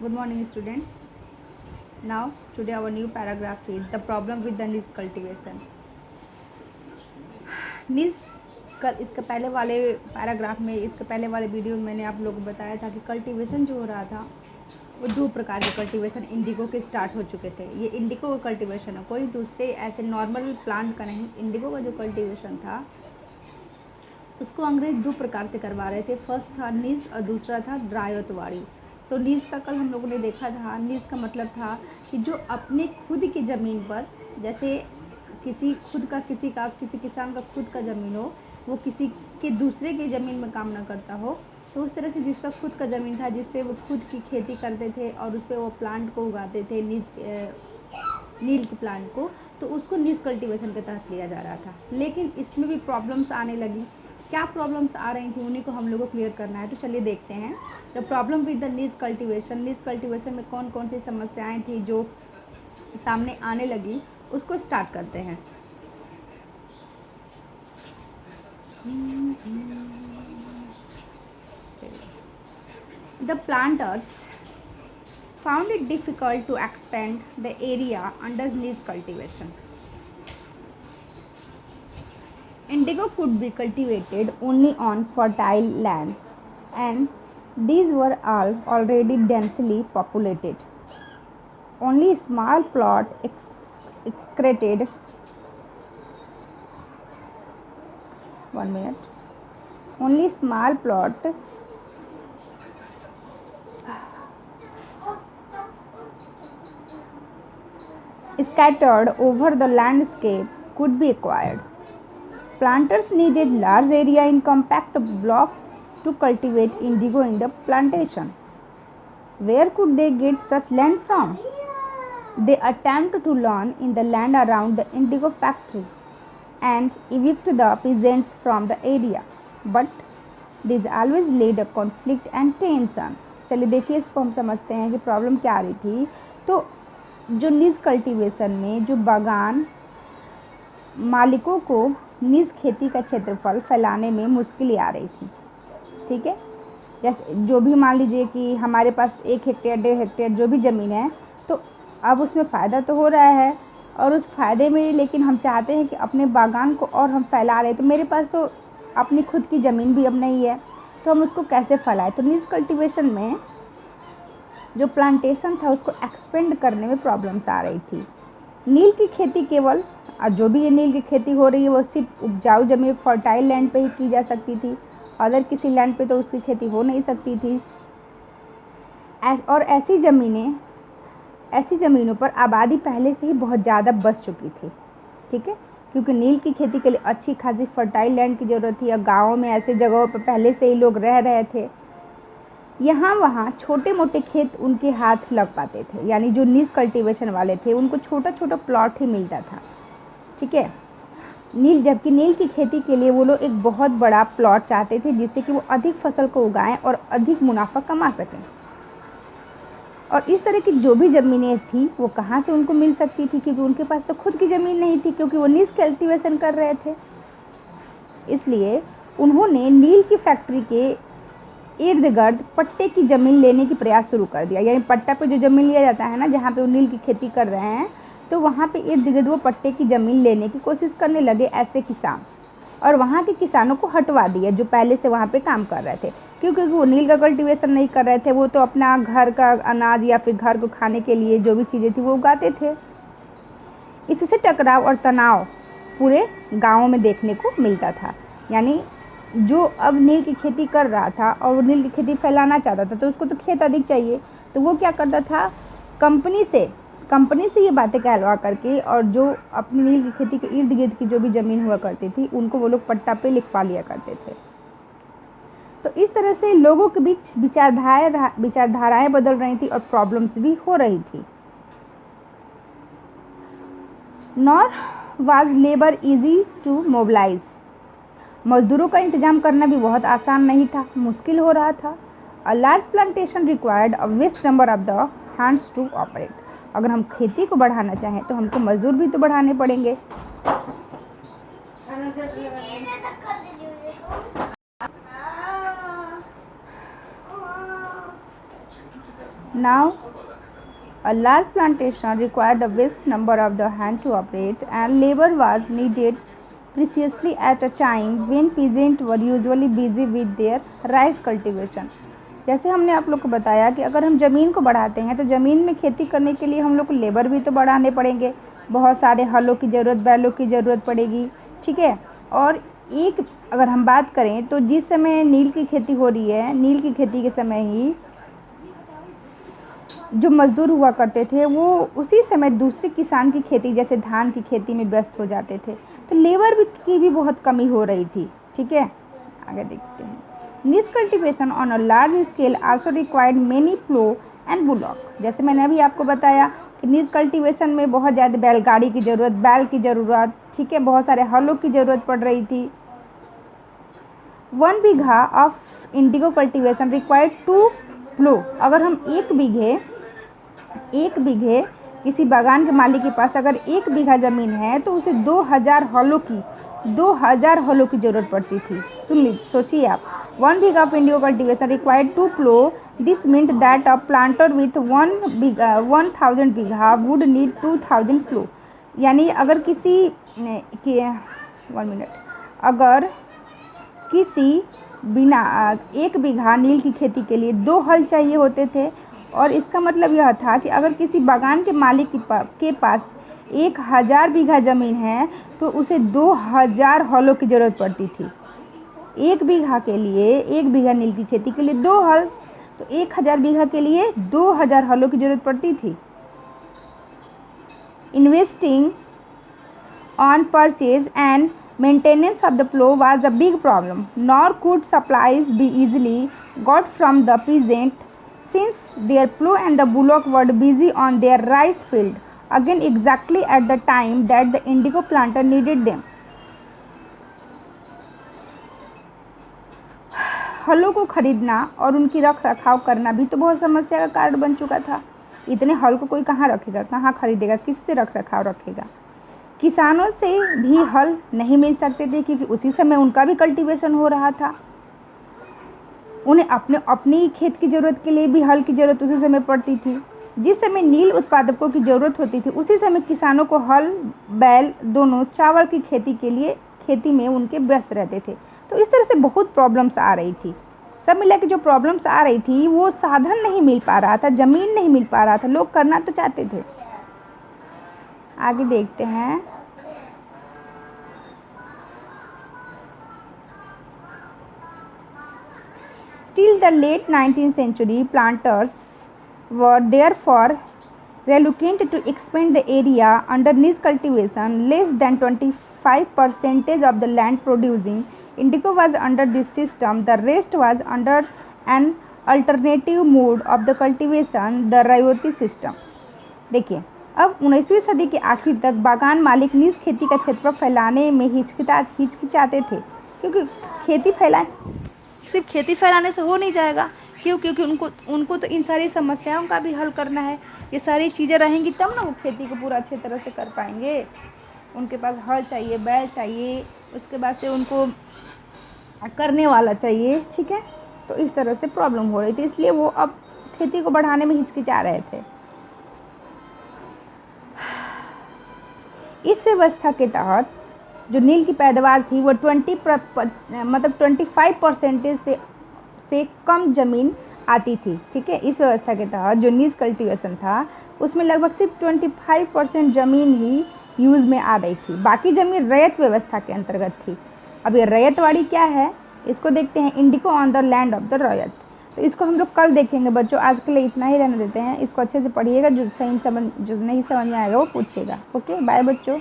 Good morning, students. Now, today our new paragraph is the problem with the niche cultivation. niche कल इसके पहले वाले paragraph में, इसके पहले वाले वीडियो में मैंने आप लोगों को बताया था कि कल्टीवेशन जो हो रहा था वो दो प्रकार के कल्टीवेशन इंडिगो के स्टार्ट हो चुके थे। ये इंडिगो का कल्टीवेशन है, कोई दूसरे ऐसे नॉर्मल प्लांट का नहीं। इंडिगो का जो कल्टीवेशन था उसको अंग्रेज दो प्रकार से करवा रहे थे। फर्स्ट था नीज और दूसरा था ड्रायोतवाड़ी। तो नीज का कल हम लोगों ने देखा था। नीज का मतलब था कि जो अपने खुद की ज़मीन पर, जैसे किसी किसान का खुद का ज़मीन हो, वो किसी के दूसरे की ज़मीन में काम ना करता हो, तो उस तरह से जिसका खुद का ज़मीन था, जिस पे वो खुद की खेती करते थे और उस पर वो प्लांट को उगाते थे, नील के प्लांट को, तो उसको नीज कल्टीवेशन के तहत लिया जा रहा था। लेकिन इसमें भी प्रॉब्लम्स आने लगी। क्या प्रॉब्लम्स आ रही थी उन्हीं को हम लोग को क्लियर करना है। तो चलिए देखते हैं the problem with the knees cultivation. Knees cultivation में कौन कौन सी समस्याएं थी जो सामने आने लगी, उसको स्टार्ट करते हैं। The planters found it difficult to expand the area under niche cultivation. Indigo could be cultivated only on fertile lands, and these were all already densely populated. Only small plot excreted 1 minute. Only small plot scattered over the landscape could be acquired. Planters needed large area in compact block to cultivate indigo in the plantation. Where could they get such land from? They attempted to learn in the land around the indigo factory and evict the peasants from the area, but this always led a conflict and tension. चलिए देखिए, इसको हम समझते हैं कि problem क्या आ रही थी। तो जो नीज कल्टीवेशन में जो बागान मालिकों को निज खेती का क्षेत्रफल फैलाने में मुश्किलें आ रही थी। ठीक है, जैसे जो भी मान लीजिए कि हमारे पास 1 हेक्टेयर 1.5 हेक्टेयर जो भी ज़मीन है, तो अब उसमें फ़ायदा तो हो रहा है, और उस फ़ायदे में लेकिन हम चाहते हैं कि अपने बागान को और हम फैला रहे हैं। तो मेरे पास तो अपनी खुद की ज़मीन भी अब नहीं है, तो हम उसको कैसे फैलाएं। तो निज कल्टीवेशन में जो प्लांटेशन था उसको एक्सपेंड करने में प्रॉब्लम्स आ रही थी। नील की खेती केवल, और जो भी ये नील की खेती हो रही है वो सिर्फ उपजाऊ जमीन फर्टाइल लैंड पे ही की जा सकती थी, अदर किसी लैंड पे तो उसकी खेती हो नहीं सकती थी। और ऐसी ज़मीनों पर आबादी पहले से ही बहुत ज़्यादा बस चुकी थी। ठीक है, क्योंकि नील की खेती के लिए अच्छी खासी फर्टाइल लैंड की ज़रूरत थी, और गाँवों में ऐसे जगहों पर पहले से ही लोग रह रहे थे। यहाँ वहाँ छोटे मोटे खेत उनके हाथ लग पाते थे, यानी जो नीज कल्टीवेशन वाले थे उनको छोटा छोटा प्लॉट ही मिलता था। ठीक है, जबकि नील की खेती के लिए वो लोग एक बहुत बड़ा प्लॉट चाहते थे, जिससे कि वो अधिक फसल को उगाएं और अधिक मुनाफा कमा सकें। और इस तरह की जो भी ज़मीनें थी वो कहाँ से उनको मिल सकती थी, क्योंकि उनके पास तो खुद की ज़मीन नहीं थी, क्योंकि वो नीज कल्टीवेशन कर रहे थे। इसलिए उन्होंने नील की फैक्ट्री के इर्द गिर्द पट्टे की ज़मीन लेने की प्रयास शुरू कर दिया। यानी पट्टा पे जो ज़मीन लिया जाता है ना, जहाँ पे वो नील की खेती कर रहे हैं, तो वहाँ पे इर्द गिर्द वो पट्टे की ज़मीन लेने की कोशिश करने लगे ऐसे किसान, और वहाँ के किसानों को हटवा दिया जो पहले से वहाँ पे काम कर रहे थे, क्योंकि वो नील का कल्टीवेशन नहीं कर रहे थे। वो तो अपना घर का अनाज या फिर घर को खाने के लिए जो भी चीज़ें थी वो उगाते थे। इससे टकराव और तनाव पूरे गाँव में देखने को मिलता था। यानी जो अब नील की खेती कर रहा था और वो नील की खेती फैलाना चाहता था, तो उसको तो खेत अधिक चाहिए, तो वो क्या करता था, कंपनी से ये बातें कहलवा करके, और जो अपनी नील की खेती के इर्द गिर्द की जो भी ज़मीन हुआ करती थी उनको वो लोग पट्टा पे लिखवा लिया करते थे। तो इस तरह से लोगों के बीच विचारधाराएं बदल रही थी और प्रॉब्लम्स भी हो रही थी। Nor was labour easy to mobilise. मजदूरों का इंतजाम करना भी बहुत आसान नहीं था, मुश्किल हो रहा था। A large plantation required a vast number of the hands to operate. अगर हम खेती को बढ़ाना चाहें तो हमको मजदूर भी तो बढ़ाने पड़ेंगे। Now a large plantation required a vast number of the hands to operate, and labor was needed preciously at a time when peasants were usually busy with their rice cultivation. जैसे हमने आप लोग को बताया कि अगर हम ज़मीन को बढ़ाते हैं तो ज़मीन में खेती करने के लिए हम लोग को लेबर भी तो बढ़ाने पड़ेंगे, बहुत सारे हलों की ज़रूरत, बैलों की ज़रूरत पड़ेगी, ठीक है। और एक अगर हम बात करें तो जिस समय नील की खेती हो रही है, नील की खेती के समय ही जो मज़दूर हुआ करते थे वो उसी समय दूसरे किसान की खेती जैसे धान की खेती में व्यस्त हो जाते थे, तो लेबर की भी बहुत कमी हो रही थी, ठीक है। आगे देखते हैं। नीज cultivation on a large scale also required many plough and bullock. जैसे मैंने अभी आपको बताया कि नीज कल्टिवेशन में बहुत ज़्यादा बैलगाड़ी की ज़रूरत, बैल की ज़रूरत, ठीक है, बहुत सारे हलों की ज़रूरत पड़ रही थी। 1 bigha of indigo cultivation required 2 प्लो। अगर हम एक बीघे किसी बागान के मालिक के पास अगर 1 बीघा ज़मीन है तो उसे 2000 हलों की ज़रूरत पड़ती थी। सोचिए आप, 1 bigha of indigo cultivation required 2 plough. This meant that a planter with 1000 bigha would need 2000 plough. यानी अगर किसी 1 मिनट, अगर किसी बिना 1 बीघा नील की खेती के लिए 2 हल चाहिए होते थे, और इसका मतलब यह था कि अगर किसी बागान के मालिक के पास 1000 बीघा ज़मीन है तो उसे 2000 हलों की ज़रूरत पड़ती थी। 1 बीघा के लिए, 1 बीघा नील की खेती के लिए 2 हल, तो 1000 बीघा के लिए 2000 हलों की ज़रूरत पड़ती थी। Investing on purchase and maintenance of the plow was a big problem, nor could supplies be easily got from the peasant since their plow and the bullock were busy on their rice field, again exactly at the time that the indigo planter needed them. हलों को खरीदना और उनकी रख रखाव करना भी तो बहुत समस्या का कारण बन चुका था। इतने हल को कोई कहाँ रखेगा, कहाँ खरीदेगा, किससे रख रखाव रखेगा। किसानों से भी हल नहीं मिल सकते थे क्योंकि उसी समय उनका भी कल्टीवेशन हो रहा था। उन्हें अपनी खेत की ज़रूरत के लिए भी हल की ज़रूरत उसी समय पड़ती थी। जिस समय नील उत्पादकों की ज़रूरत होती थी उसी समय किसानों को हल, बैल दोनों चावल की खेती में उनके व्यस्त रहते थे। तो इस तरह से बहुत प्रॉब्लम्स आ रही थी। सब मिला के जो प्रॉब्लम्स आ रही थी वो साधन नहीं मिल पा रहा था, ज़मीन नहीं मिल पा रहा था, लोग करना तो चाहते थे। आगे देखते हैं। Till the late 19th century, planters were therefore reluctant to expand the area under niche cultivation. Less than 25% of the land producing indigo was under this system. The rest was under an alternative mode of the cultivation, the rayoti system. देखिए, अब 19वीं सदी के आखिर तक बागान मालिक निज खेती का क्षेत्र फैलाने में हिचकिचाते थे, क्योंकि सिर्फ खेती फैलाने से हो नहीं जाएगा। क्योंकि उनको तो इन सारी समस्याओं का भी हल करना है। ये सारी चीज़ें रहेंगी तब ना वो खेती को पूरा अच्छे तरह से कर पाएंगे। उनके पास हल चाहिए, बैल चाहिए, उसके बाद से उनको करने वाला चाहिए, ठीक है। तो इस तरह से प्रॉब्लम हो रही थी, इसलिए वो अब खेती को बढ़ाने में हिचकिचा रहे थे। इस व्यवस्था के तहत जो नील की पैदावार थी वो 25% से कम ज़मीन आती थी, ठीक है। इस व्यवस्था के तहत जो नीज कल्टीवेशन था उसमें लगभग सिर्फ 25% ज़मीन ही यूज़ में आ रही थी, बाकी ज़मीन रैयत व्यवस्था के अंतर्गत थी। अब ये रैयतवाड़ी क्या है इसको देखते हैं। Indigo on the land of the ryot, तो इसको हम लोग कल देखेंगे बच्चों। आज के लिए इतना ही रहने देते हैं। इसको अच्छे से पढ़िएगा, जो नहीं समझ में आएगा वो पूछिएगा। ओके, बाय बच्चों।